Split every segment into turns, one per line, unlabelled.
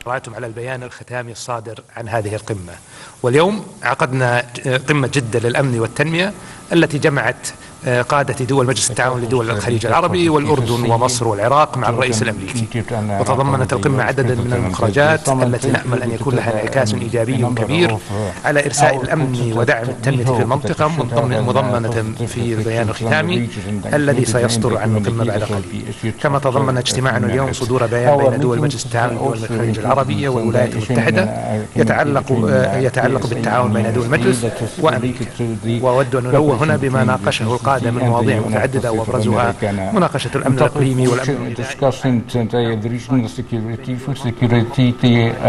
رأيتم على البيان الختامي الصادر عن هذه القمة. واليوم عقدنا قمة جدة للأمن والتنمية التي جمعت قادة دول مجلس التعاون لدول الخليج العربي والأردن ومصر والعراق مع الرئيس الأمريكي. وتضمنت القمة عددا من المخرجات التي نأمل أن يكون لها انعكاس إيجابي كبير على إرساء الأمن ودعم التنمية في المنطقة، مضمنة في البيان الختامي الذي سيصدر عن القمة بعد قليل. كما تضمن اجتماعنا اليوم صدور بيان بين دول مجلس التعاون لدول الخليج العربية والولايات المتحدة يتعلق بالتعاون بين دول المجلس وأمريكا. وأود أن ننوه هنا بما ناقشه القادة من مواضيع متعددة وأبرزها مناقشة الأمن الإقليمي والأمن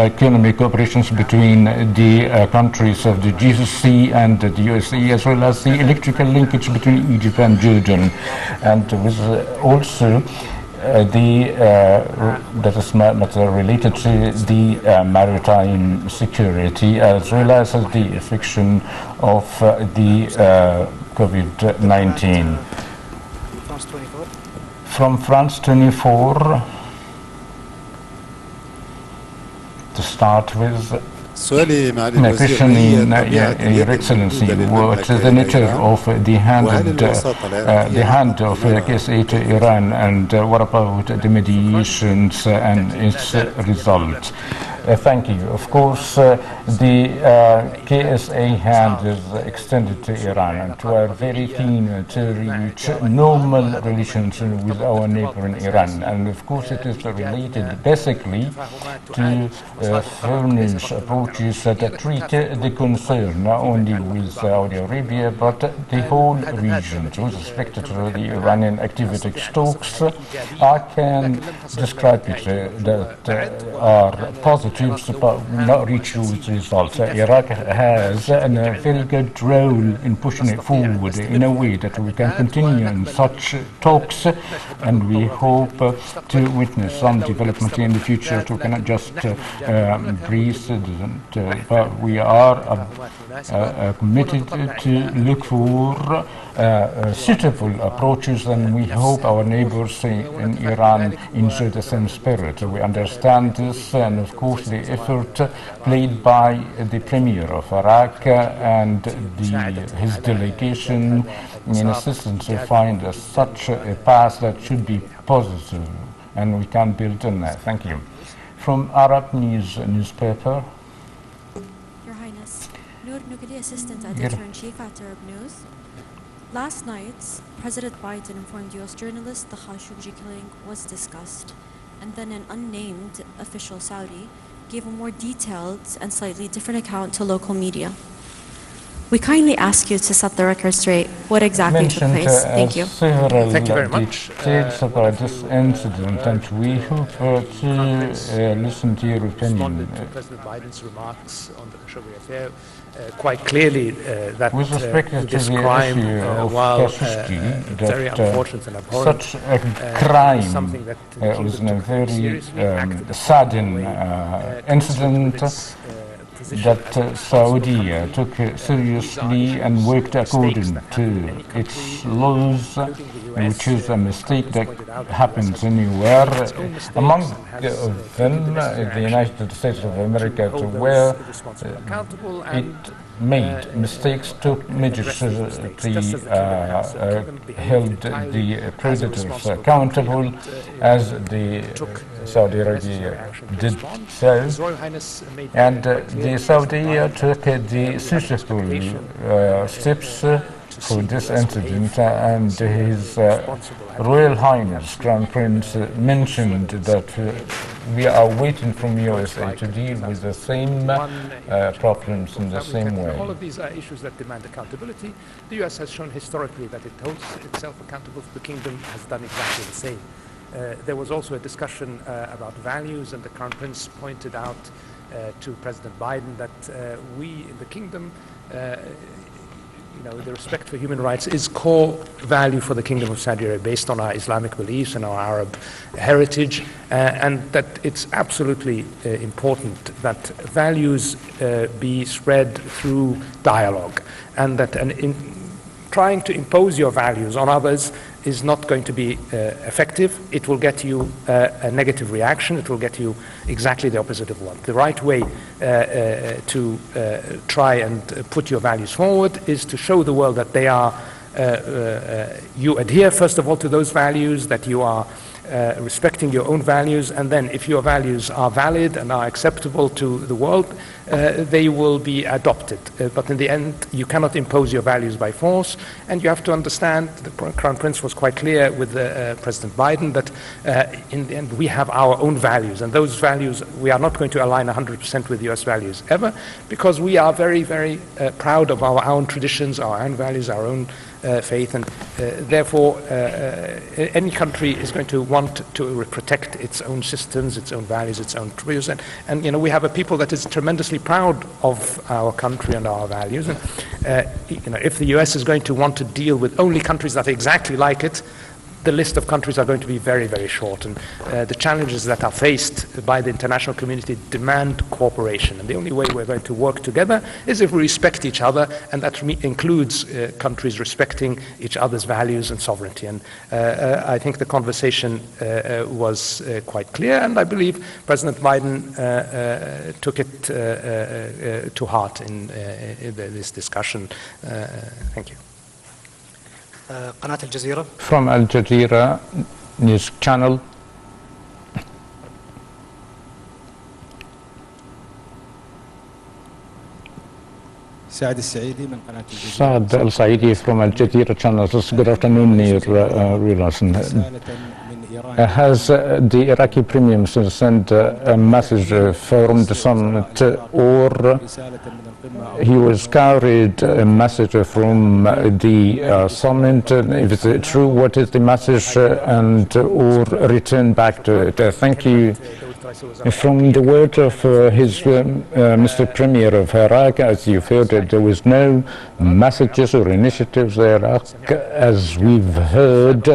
economic cooperations between the countries of the GCC and the USA, as well as the electrical linkage between Egypt and Jordan, and with also that is matter related to the maritime security, as well as the affection of the COVID-19. From France 24, to start with, my question in Your Excellency, what is the nature of the hand of KSA to Iran, and what about the mediations and its results? Thank you. Of course, the KSA hand is extended to Iran, and we are very keen to reach normal relations with our neighbor in Iran. And of course, it is related basically to fairness approaches that treat the concern not only with Saudi Arabia but the whole region. With respect to the Iranian activity talks, I can describe it that are positive but not reach with results. Iraq has a very good role in pushing it forward in a way that we can continue in such talks, and we hope to witness some development in the future. We cannot just breathe, but we are committed to look for suitable approaches, and we hope our neighbors in Iran enjoy the same spirit. We understand this, and of course the effort played by the Premier of Iraq and his delegation in assistance to find such a path that should be positive, and we can build on that. Thank you. From Arab News newspaper.
Your Highness, Noor Nugli, Assistant Editor-in-Chief at Arab News. Last night, President Biden informed U.S. journalists the Khashoggi killing was discussed, and then an unnamed official Saudi gave a more detailed and slightly different account to local media. We kindly ask you to set the record straight. What exactly took place? Thank you.
Thank you very much. Details about this incident, and we hope to listen to your opinion.
President Biden's remarks on the Khashoggi affair quite clearly that
with respect to
this
the
crime,
issue of
while
Khashoggi,
very unfortunate and abhorrent,
such a crime was a very sudden incident that Saudi took seriously and worked according to its laws, which is a mistake that happens anywhere. Among them, the United States of America, where it made mistakes, took measures to held the predators accountable, as the Saudi Arabia did so, and the Saudi took the suitable steps for this incident, and His Royal Highness Crown Prince mentioned that we are waiting from USA to deal with the same problems in the same way.
All of these are issues that demand accountability. The US has shown historically that it holds itself accountable. The Kingdom has done exactly the same. There was also a discussion about values, and the Crown Prince pointed out to President Biden that we in the Kingdom, the respect for human rights is core value for the Kingdom of Saudi Arabia, based on our Islamic beliefs and our Arab heritage, and that it's absolutely important that values be spread through dialogue, and that trying to impose your values on others is not going to be effective. It will get you a negative reaction. It will get you exactly the opposite of one. The right way to try and put your values forward is to show the world that they are, you adhere first of all to those values, that you are respecting your own values, and then if your values are valid and are acceptable to the world, they will be adopted. But in the end, you cannot impose your values by force, and you have to understand, the Crown Prince was quite clear with President Biden, that in the end we have our own values, and those values, we are not going to align 100% with US values ever, because we are very, very proud of our own traditions, our own values, our own faith, and therefore any country is going to want to protect its own systems, its own values, its own values, and you know, we have a people that is tremendously proud of our country and our values, and you know, if the US is going to want to deal with only countries that are exactly like it, the list of countries are going to be very, very short, and the challenges that are faced by the international community demand cooperation, and the only way we're going to work together is if we respect each other, and that includes countries respecting each other's values and sovereignty. And I think the conversation was quite clear, and I believe President Biden took it to heart in this discussion. Thank you.
قناة الجزيرة.
From Al Jazeera News Channel.
سعد السعيدي من قناة الجزيرة.
Saad Al Saidi from Al Jazeera Channel. Good afternoon, Nir Rilasan. Has the Iraqi Premier Minister sent a message from the summit, or he was carried a message from the summit? If it's true, what is the message, and or return back to it? Thank you. From the word of Mr. Premier of Iraq, as you've heard, there was no messages or initiatives there. As we've heard,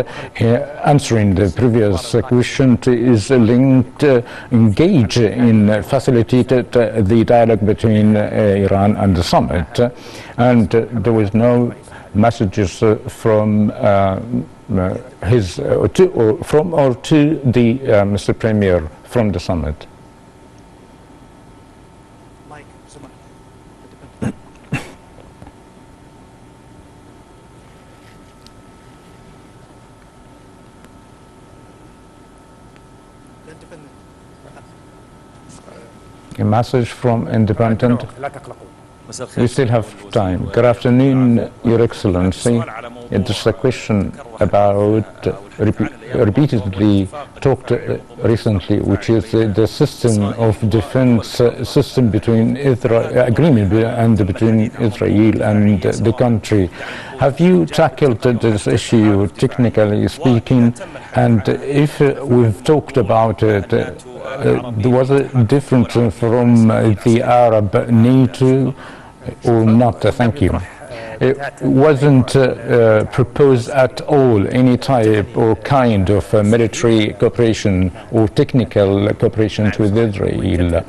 answering the previous question, is linked, engage in facilitated the dialogue between Iran and the summit, and there was no messages from from or to the Mr. Premier from the summit. A message from Independent. We still have time. Good afternoon, Your Excellency. It is a question about repeatedly talked recently, which is the system of defense system between agreement and between Israel and the country. Have you tackled this issue technically speaking? And if we've talked about it, there was a difference from the Arab NATO or not? Thank you. It wasn't proposed at all any type or kind of military cooperation or technical cooperation with Israel.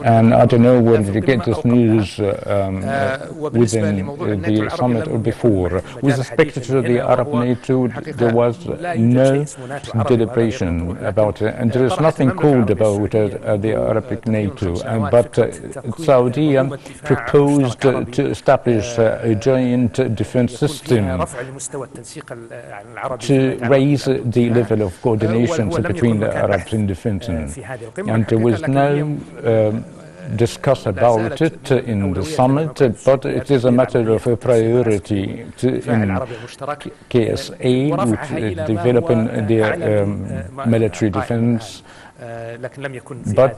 And I don't know whether you get this news within the summit or before. With respect to the Arab NATO, there was no deliberation about it, and there is nothing called about the Arabic NATO. But Saudi proposed to establish a joint defense system to raise the level of coordination between the Arabs in defense. And there was no discuss about it in the summit, but it is a matter of a priority in KSA, which is developing their military defense, but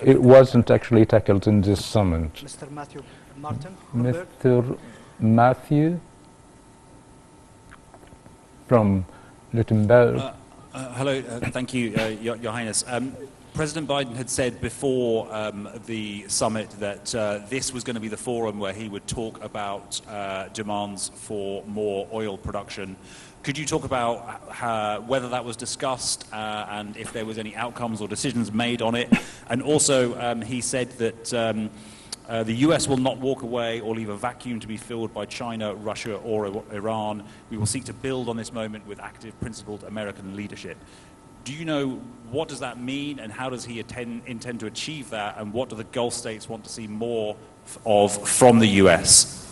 it wasn't actually tackled in this summit. Mr. Matthew from Luxembourg.
Hello, thank you, Your Highness. President Biden had said before the summit that this was going to be the forum where he would talk about demands for more oil production. Could you talk about whether that was discussed and if there was any outcomes or decisions made on it? And also, he said that The US will not walk away or leave a vacuum to be filled by China, Russia, or Iran. We will seek to build on this moment with active, principled American leadership. Do you know, what does that mean, and how does he intend to achieve that, and what do the Gulf states want to see more of from the US?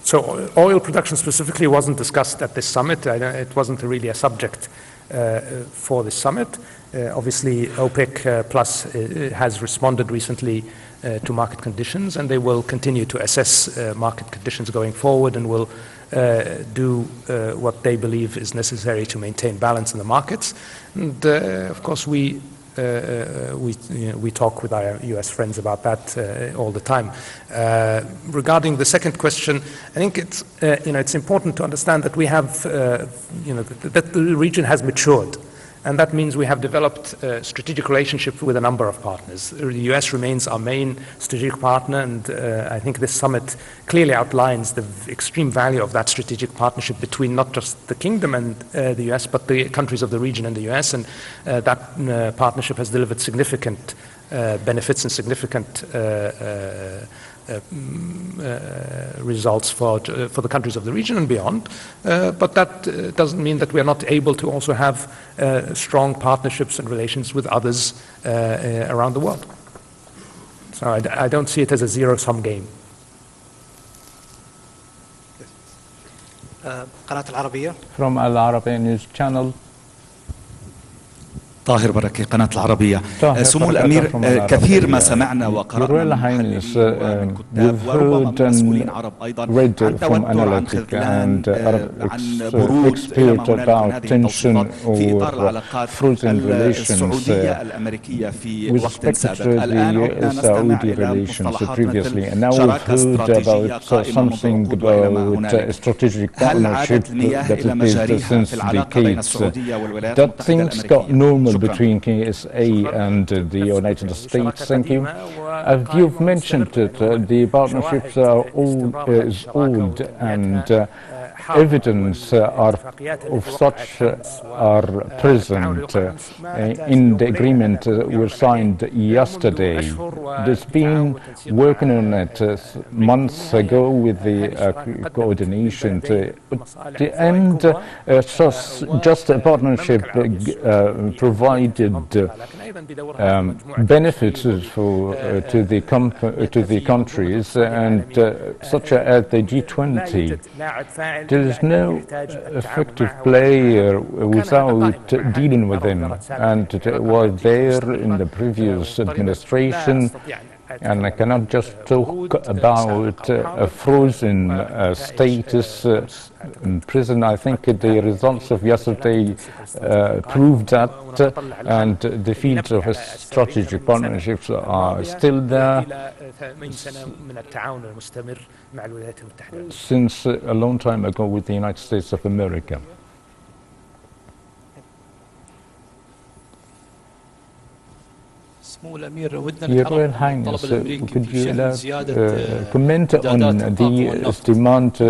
So oil production specifically wasn't discussed at this summit. It wasn't really a subject for this summit. Obviously, OPEC Plus has responded recently to market conditions, and they will continue to assess market conditions going forward, and will do what they believe is necessary to maintain balance in the markets. And of course, we talk with our U.S. friends about that all the time. Regarding the second question, I think it's important to understand that we have that the region has matured, and that means we have developed a strategic relationship with a number of partners. The U.S. remains our main strategic partner, and I think this summit clearly outlines the extreme value of that strategic partnership between not just the kingdom and the U.S., but the countries of the region and the U.S., and that partnership has delivered significant benefits and significant results for the countries of the region and beyond. But that doesn't mean that we are not able to also have strong partnerships and relations with others around the world. So I don't see it as a zero-sum game.
From Al Arabiya News Channel.
طاهر بركة قناة العربية. سمو الأمير كثير ما سمعنا وقرأنا عن الكتاب وربما من مسؤولين عرب أيضا عن توتر عن خذلان عن برود إلى ما هنالك من توصيفات في إطار العلاقات السعودية الأمريكية في وقت سابق. الآن عدنا نستمع إلى مصطلحات مثل شراكة استراتيجية قائمة منضبطة إلى ما هنالك. هل عادت المياه إلى مجاريها في العلاقة بين السعودية والولايات المتحدة الأمريكية؟
Between KSA and the United States. Thank you. As you've mentioned it, the partnerships are old, and evidence of such are present in the agreement we signed yesterday. There's been working on it months ago with the coordination. The end, just a partnership provided benefits to the countries, and such as the G20. There is no effective player without dealing with them, and it was there in the previous administration. And I cannot just talk about a frozen status in prison. I think the results of yesterday proved that, and the fields of strategic partnerships are still there since a long time ago with the United States of America. Your Royal Highness, could you comment on the demand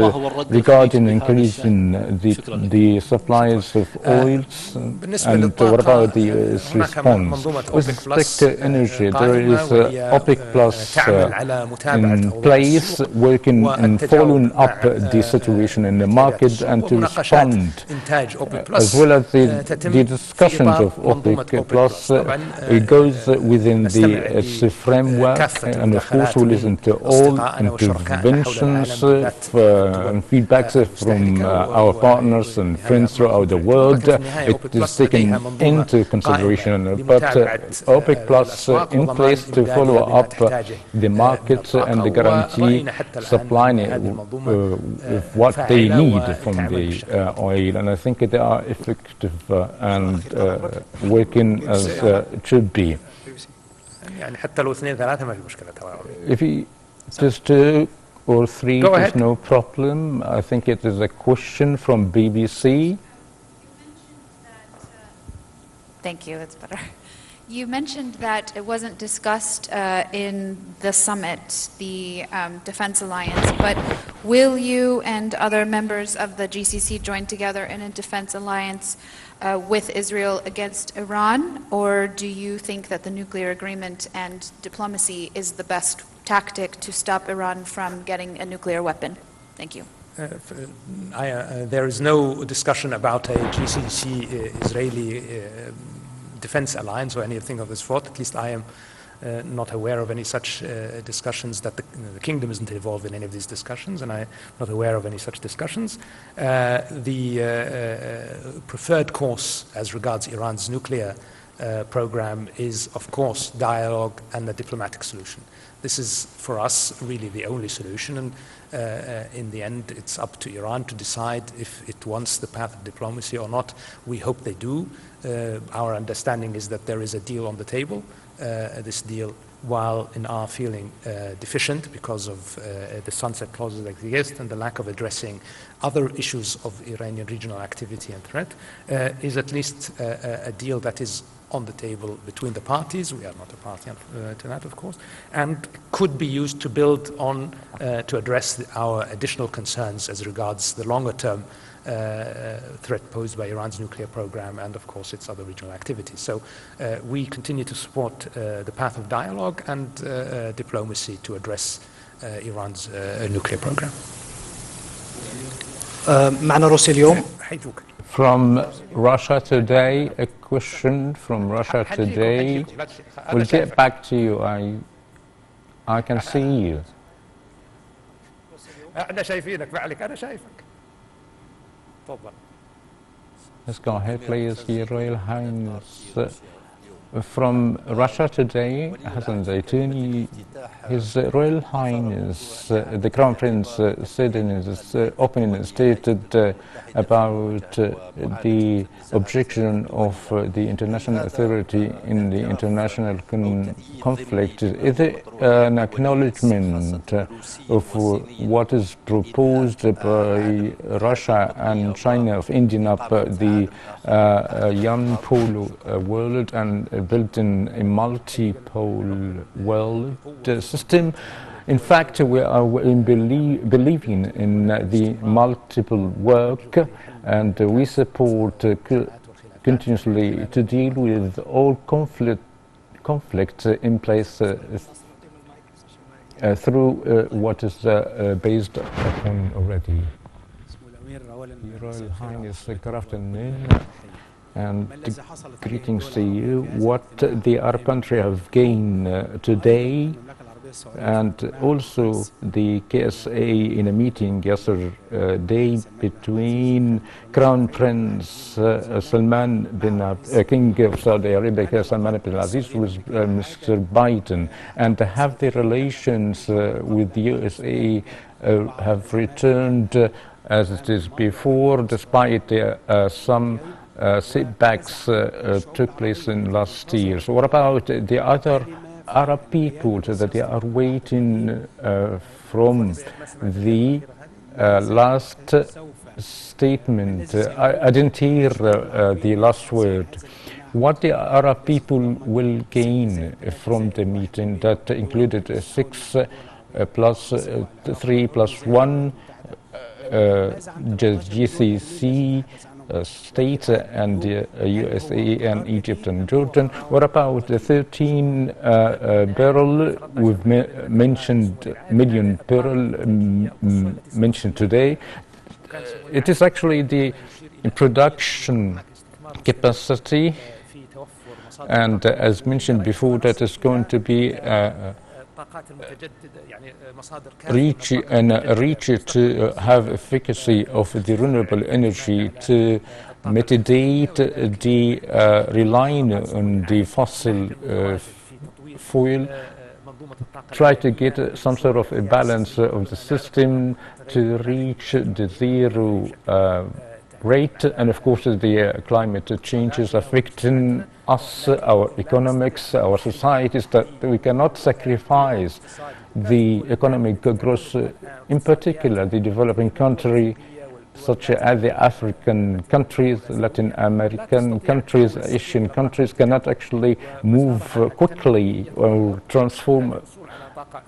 regarding increasing the supplies of oils, and what about the response? With respect to energy, there is OPEC Plus in place, working and following up the situation in the market and to respond, as well as the discussions of OPEC Plus. It goes within the framework, and of course we listen to all interventions and feedbacks from our partners and friends throughout the world. It is taken into consideration, but OPEC Plus in place to follow up the markets and the guarantee supplying what they need from the oil, and I think they are effective and working as it should be. If just 2 or 3, there's no problem. I think it is a question from BBC.
Thank you, it's better. You mentioned that it wasn't discussed in the summit, the defense alliance, but will you and other members of the GCC join together in a defense alliance with Israel against Iran, or do you think that the nuclear agreement and diplomacy is the best tactic to stop Iran from getting a nuclear weapon? Thank you.
There is no discussion about a GCC-Israeli defense alliance or anything of this sort. At least I am not aware of any such discussions. That the kingdom isn't involved in any of these discussions, and I'm not aware of any such discussions. The preferred course as regards Iran's nuclear program is, of course, dialogue and a diplomatic solution. This is, for us, really the only solution, and in the end, it's up to Iran to decide if it wants the path of diplomacy or not. We hope they do. Our understanding is that there is a deal on the table. This deal, while in our feeling deficient because of the sunset clauses that exist and the lack of addressing other issues of Iranian regional activity and threat, is at least a deal that is on the table between the parties. We are not a party to that, of course, and could be used to build on to address our additional concerns as regards the longer-term threat posed by Iran's nuclear program and, of course, its other regional activities. So we continue to support the path of dialogue and diplomacy to address Iran's nuclear program.
معنا روسيا اليوم.
From Russia Today, a question from Russia Today. We'll get back to you. I can see you.
أنا شايفينك فعلك أنا شايفك. تفضل.
Let's go ahead, please, Your Royal Highness. From Russia Today, Hassan Zaitouni, His Royal Highness, the Crown Prince said in his opening stated about the objection of the international authority in the international conflict. Is it an acknowledgement of what is proposed by Russia and China of ending up the one-pole world and building a multi-pole world system? In fact, we are believing in the multiple work, and we support continuously to deal with all conflict in place through what is based upon already. Your Royal Highness, good afternoon, and greetings to you. What the Arab country have gained today, and also the KSA in a meeting yesterday between Crown Prince Salman bin King of Saudi Arabia, Salman bin Aziz, with Mr. Biden, and have the relations with the USA have returned as it is before, despite some setbacks took place in last year. So what about the other Arab people that they are waiting from the last statement? I didn't hear the last word. What the Arab people will gain from the meeting that included 6 plus 3 plus 1 GCC states and USA and Egypt and Jordan. What about the 13 barrel we've mentioned, million barrel mentioned today? It is actually the production capacity, and as mentioned before, that is going to be reach to have efficacy of the renewable energy to mitigate the relying on the fossil fuel, try to get some sort of a balance of the system to reach the zero rate, and of course the climate change is affecting us, our economics, our societies, that we cannot sacrifice the economic growth, in particular the developing country such as the African countries, Latin American countries, Asian countries cannot actually move quickly or transform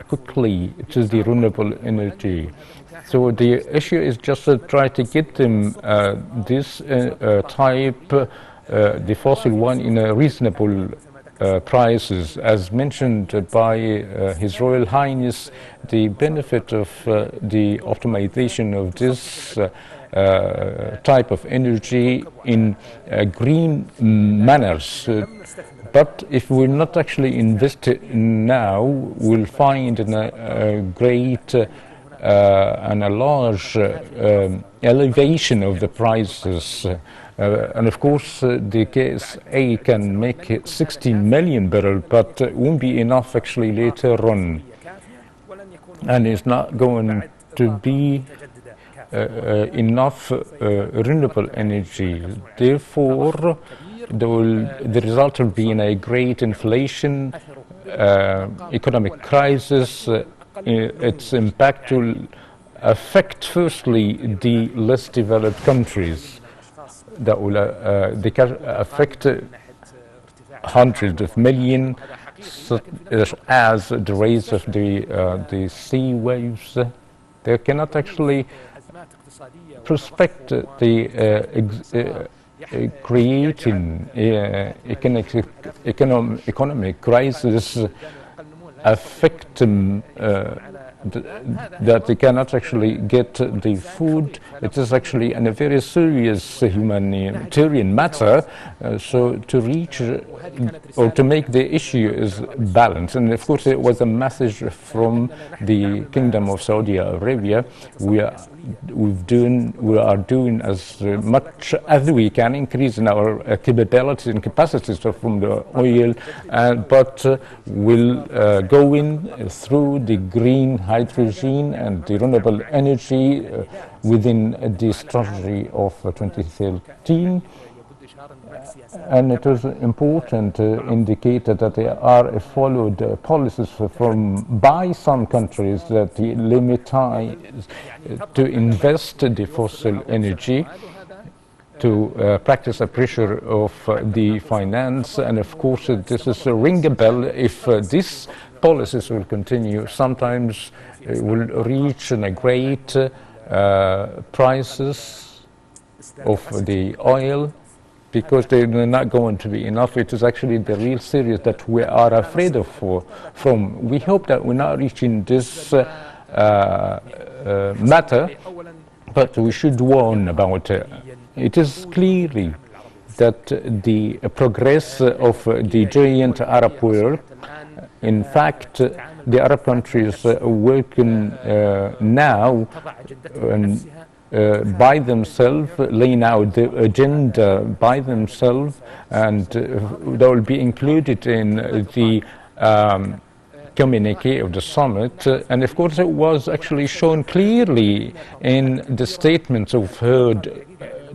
quickly to the renewable energy. So the issue is just to try to get them this type, the fossil one, in a reasonable prices. As mentioned by His Royal Highness, the benefit of the optimization of this type of energy in green manners. But if we're not actually invested now, we'll find a great and a large elevation of the prices. And of course, the KSA can make it 16 million barrels, but it won't be enough actually later on. And it's not going to be enough renewable energy. Therefore, the result will be in a great inflation, economic crisis. Its impact will affect, firstly, the less developed countries. That will affect hundreds of millions, as the rise of the sea waves. They cannot actually prospect the creating economic crisis affect them, that they cannot actually get the food. It is actually a very serious humanitarian matter. So to reach or to make the issue is balanced. And of course, it was a message from the Kingdom of Saudi Arabia. We are doing as much as we can, increasing our capabilities and capacities from the oil, but we'll go in through the green hydrogen and the renewable energy within the strategy of 2013. And it is important to indicate that there are followed policies by some countries that limit to invest the fossil energy, to practice a pressure of the finance. And of course, this is a ring a bell. If these policies will continue, sometimes it will reach a great prices of the oil, because they're not going to be enough. It is actually the real serious that we are afraid of from. We hope that we're not reaching this matter, but we should warn about it. It is clearly that the progress of the giant Arab world, in fact, the Arab countries are working now by themselves, laying out the agenda by themselves, and that will be included in the communique of the summit. And of course, it was actually shown clearly in the statements we've heard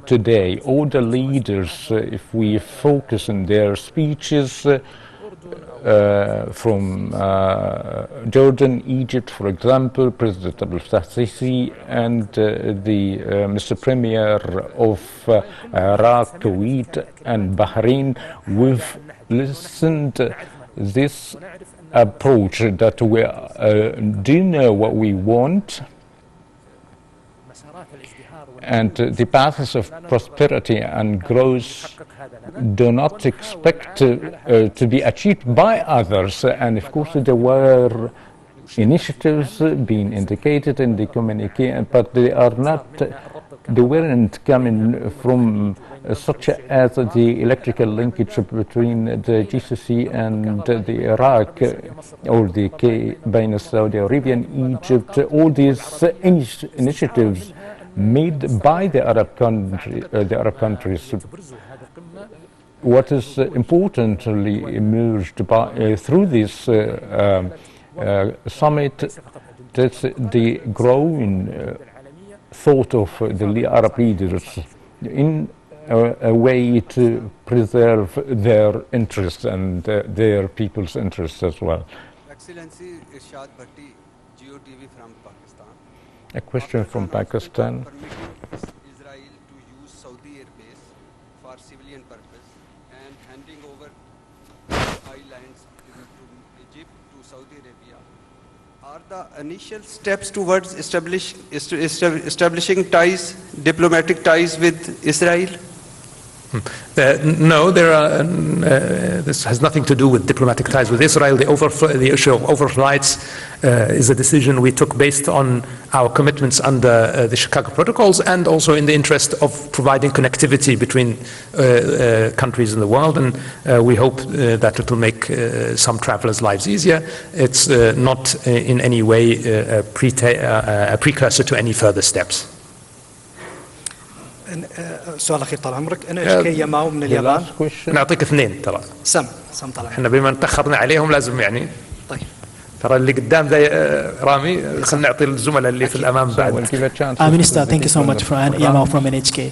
today. All the leaders, if we focus on their speeches, from Jordan, Egypt, for example, President Abdel Fattah Sisi, and the Mr. Premier of Iraq, Kuwait, and Bahrain, we've listened this approach that we do know what we want, and the paths of prosperity and growth do not expect to be achieved by others. And of course, there were initiatives being indicated in the communique, but they weren't coming from such as the electrical linkage between the GCC and the Iraq, or the between Saudi Arabia and Egypt. All these initiatives made by the Arab countries. What is importantly emerged through this summit, that's the growing thought of the Arab leaders in a way to preserve their interests and their people's interests as well.
Excellency, Irshad Bhatti, GeoTV from Pakistan.
A question from Pakistan.
civilian purpose and handing over islands to Egypt to Saudi Arabia are the initial steps towards establishing ties, diplomatic ties with Israel?
No, this has nothing to do with diplomatic ties with Israel. The issue of overflights is a decision we took based on our commitments under the Chicago Protocols and also in the interest of providing connectivity between countries in the world. And we hope that it will make some travelers' lives easier. It's not in any way a precursor to any further steps.
سؤال أخير طال عمرك. أنا إشكي يماو من اليابان.
نعطيك اثنين ترى.
سم طال.
احنا بما تأخرنا عليهم لازم يعني.
طيب.
ترى اللي قدام ذا رامي خلينا نعطي الزملاء اللي في الأمام بعد.
Minister, thank you so much for Yamao from NHK.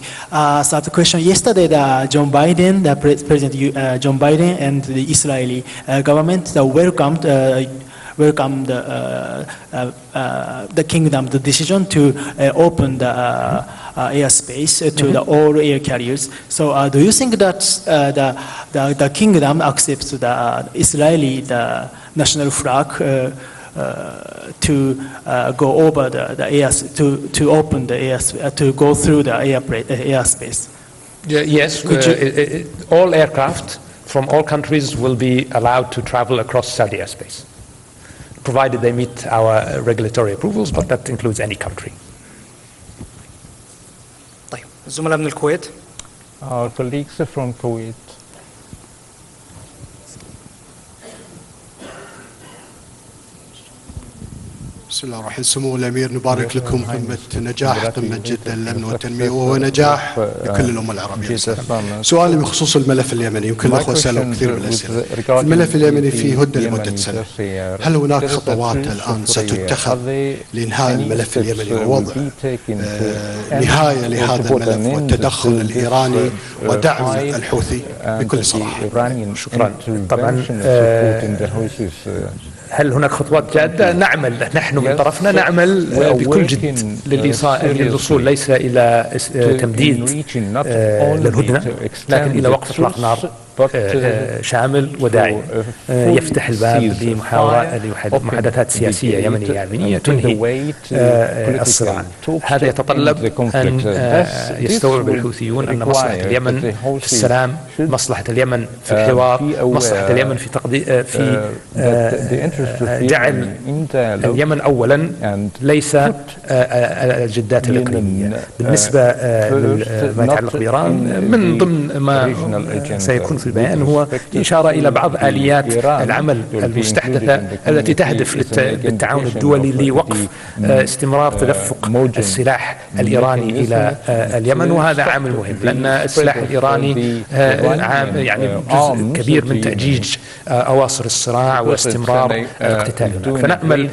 So the question yesterday, John Biden, the President John Biden and the Israeli government welcomed the kingdom the decision to open the airspace to the all air carriers. So do you think that the kingdom accepts the Israeli national flag to go over the air to open the air to go through the airspace?
Yes, all aircraft from all countries will be allowed to travel across Saudi airspace, provided they meet our regulatory approvals, but that includes any country.
طيب الزملاء من الكويت.
Our colleagues from Kuwait.
بسم الله الرحمن الرحيم. سمو الأمير نبارك لكم قمة نجاح قمة جدة للأمن والتنمية وهو نجاح لكل الأمة العربية. سؤالي بخصوص الملف اليمني يمكن الأخوة سألوا كثير من الأسئلة. الملف اليمني فيه هدنة لمدة سنة. هل هناك خطوات الآن ستتخذ لإنهاء الملف اليمني ووضع نهاية لهذا الملف والتدخل الإيراني ودعم الحوثي بكل صراحة؟
شكرا. طبعا هل هناك خطوات جادة؟ نعمل نحن من طرفنا نعمل بكل جد للوصول ليس إلى تمديد للهدنة لكن إلى وقف إطلاق نار شامل وداعم يفتح الباب لمحادثات سياسية يمنية تنهي الصراع. هذا يتطلب أن يستوعب الحوثيون أن مصلحة اليمن في السلام، مصلحة اليمن في الحوار، مصلحة اليمن في جعل اليمن أولا ليس الجدات الإقليمية. بالنسبة لما يتعلق بإيران من ضمن ما سيكون في البيان هو إشارة إلى بعض آليات العمل المستحدثة التي تهدف للتعاون الدولي لوقف استمرار تدفق السلاح الإيراني إلى اليمن، وهذا عامل مهم لأن السلاح الإيراني يعني جزء كبير من تأجيج أواصر الصراع واستمرار الاقتتال هناك. فنأمل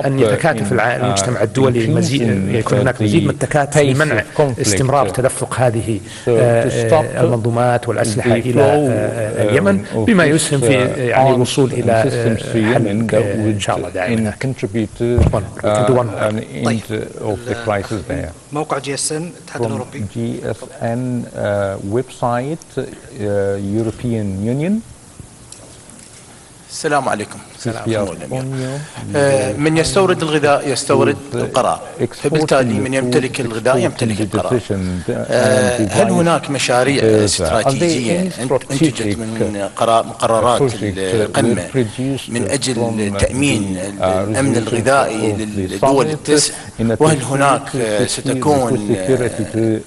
أن يتكاتف المجتمع الدولي يكون هناك مزيد من التكاتف لمنع استمرار تدفق هذه المنظومات والأسلحة إلى اليمن بما يسهم في يعني الوصول إلى حل إن شاء الله دائما.
موقع GSN الاتحاد الأوروبي.
GSN website European Union.
السلام عليكم. من يستورد الغذاء يستورد القرار، فبالتالي من يمتلك الغذاء يمتلك القرار. هل هناك مشاريع استراتيجية أنتجت من مقررات القمة من أجل تأمين الأمن الغذائي للدول التسع؟ وهل هناك ستكون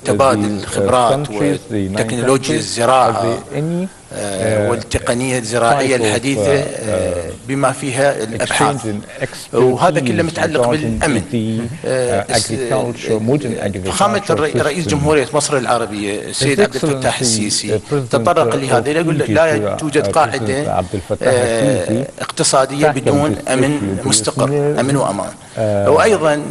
تبادل خبرات وتكنولوجيا الزراعة والتقنية الزراعية الحديثة بما فيها الأبحاث، وهذا كله متعلق بالأمن. فخامة رئيس جمهورية مصر العربية السيد عبد الفتاح السيسي تطرق لهذا، يقول لا توجد قاعدة اقتصادية بدون أمن مستقر، أمن وأمان. وأيضا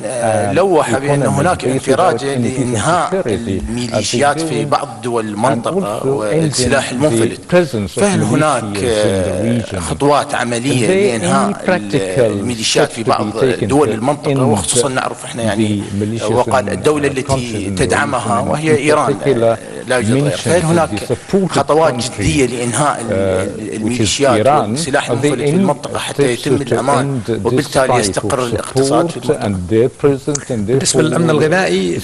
لوح بأن هناك انفراجة لإنهاء الميليشيات في بعض دول المنطقة والسلاح المنفلت. فهل هناك خطوات عملية عملية لإنهاء الميليشيات في بعض دول المنطقة، وخصوصا نعرف احنا يعني وقال الدولة التي تدعمها وهي إيران لا يوجد غير. فهل هناك خطوات جدية لإنهاء الميليشيات والسلاح المنفلت في المنطقة حتى يتم الأمان وبالتالي يستقر الاقتصاد في المنطقة؟
بالنسبة للأمن الغذائي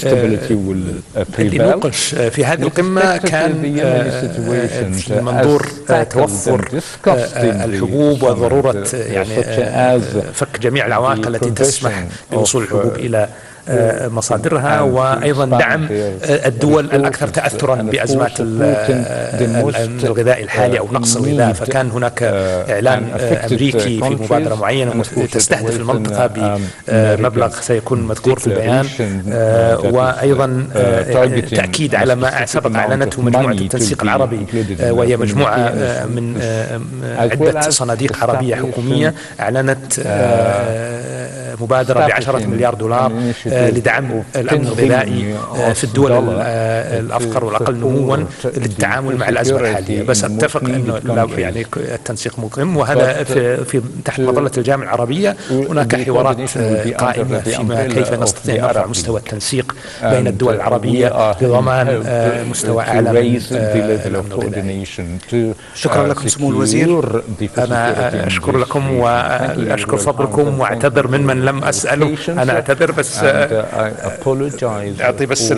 اللي نوقش في هذه القمة كان في منظور توفر الحبوب وضرورة يعني فك جميع العوائق التي تسمح بوصول الحبوب إلى مصادرها، وأيضا دعم الدول الأكثر تأثرا بأزمات الأمن الغذائي الحالي أو نقص الغذاء. فكان هناك إعلان أمريكي في مبادرة معينة تستهدف المنطقة بمبلغ سيكون مذكور في البيان، وأيضا تأكيد على ما سبق أعلنته مجموعة التنسيق العربي، وهي مجموعة من عدة صناديق عربية حكومية أعلنت مبادرة ب10 مليار دولار لدعم الأمن الغذائي في الدول الأفقر والأقل نموا للتعامل مع الأزمة الحالية. بس أتفق أنه يعني التنسيق مهم، وهذا في تحت مظلة الجامعة العربية هناك حوارات قائمة فيما كيف نستطيع نرفع مستوى التنسيق بين الدول العربية لضمان مستوى أعلى من الأمن الغذائي.
شكرا لكم سمو الوزير.
أنا أشكر لكم وأشكر صبركم وأعتذر ممن لم أسأله. أنا أعتذر بس أعطي بس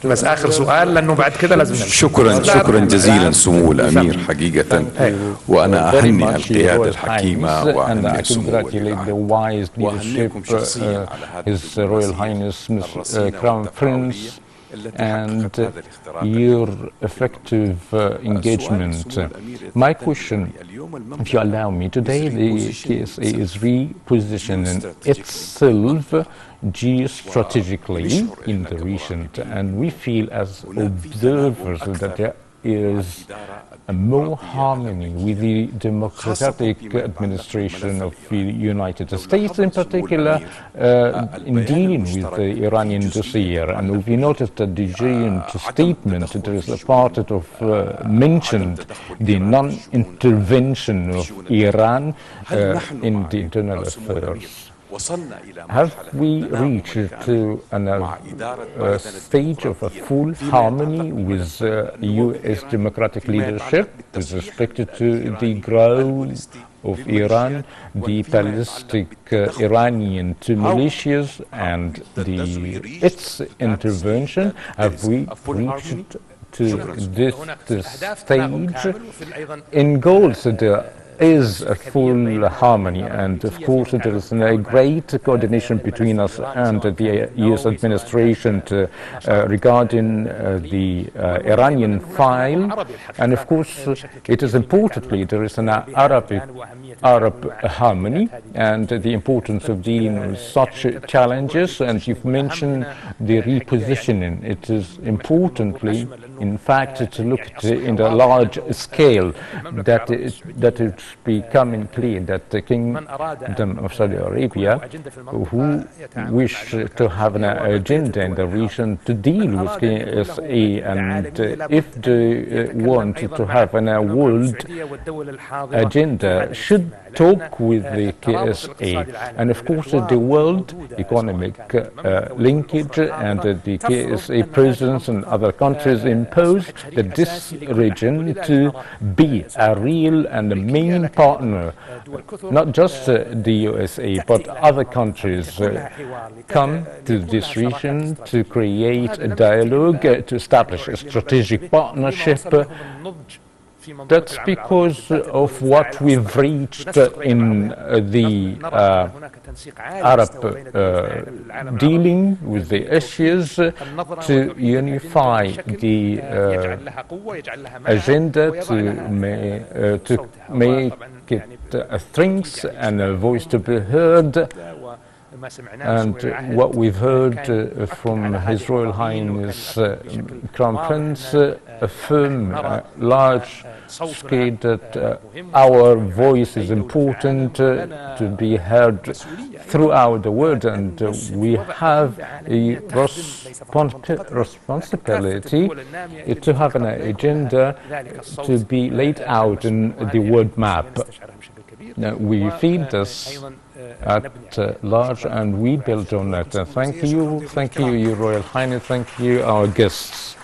بس آخر سؤال لأنه بعد كده لازم نمشي.
شكرا جزيلا سمو الأمير حقيقة، وأنا أهني القيادة الحكيمة وأهني سمو وأهنيكم شخصيا على
His Royal Highness Crown Prince and your effective engagement. My question, if you allow me, today the KSA is repositioning itself geostrategically in the region, and we feel as observers that there is more harmony with the democratic administration of the United States, in particular in dealing with the Iranian dossier. And we noticed that the joint statement, there is a part that mentioned the non-intervention of Iran in the internal affairs. Have we reached to a stage of a full harmony with U.S. democratic leadership with respect to the growth of Iran, the ballistic Iranian militias and its intervention? Have we reached to this stage? In goals, there is a full harmony, and of course there is a great coordination between us and the US administration regarding the Iranian file, and of course it is importantly there is an Arab harmony and the importance of dealing with such challenges. And you've mentioned the repositioning. It is importantly, in fact, to look at it in a large scale, that it's becoming clear that the Kingdom of Saudi Arabia, who wish to have an agenda in the region to deal with KSA, and if they want to have a world agenda, should talk with the KSA. And of course the world economic linkage and the KSA presence in other countries impose that this region to be a real and a main partner, not just the USA but other countries come to this region to create a dialogue, to establish a strategic partnership. That's because of what we've reached in the Arab dealing with the issues to unify the agenda, to make it a strength and a voice to be heard. And what we've heard from His Royal Highness Crown Prince affirm large scale that our voice is important to be heard throughout the world, and we have a responsibility to have an agenda to be laid out in the world map. We feel this at large and we build on it. Thank you, Your Royal Highness, thank you, our guests.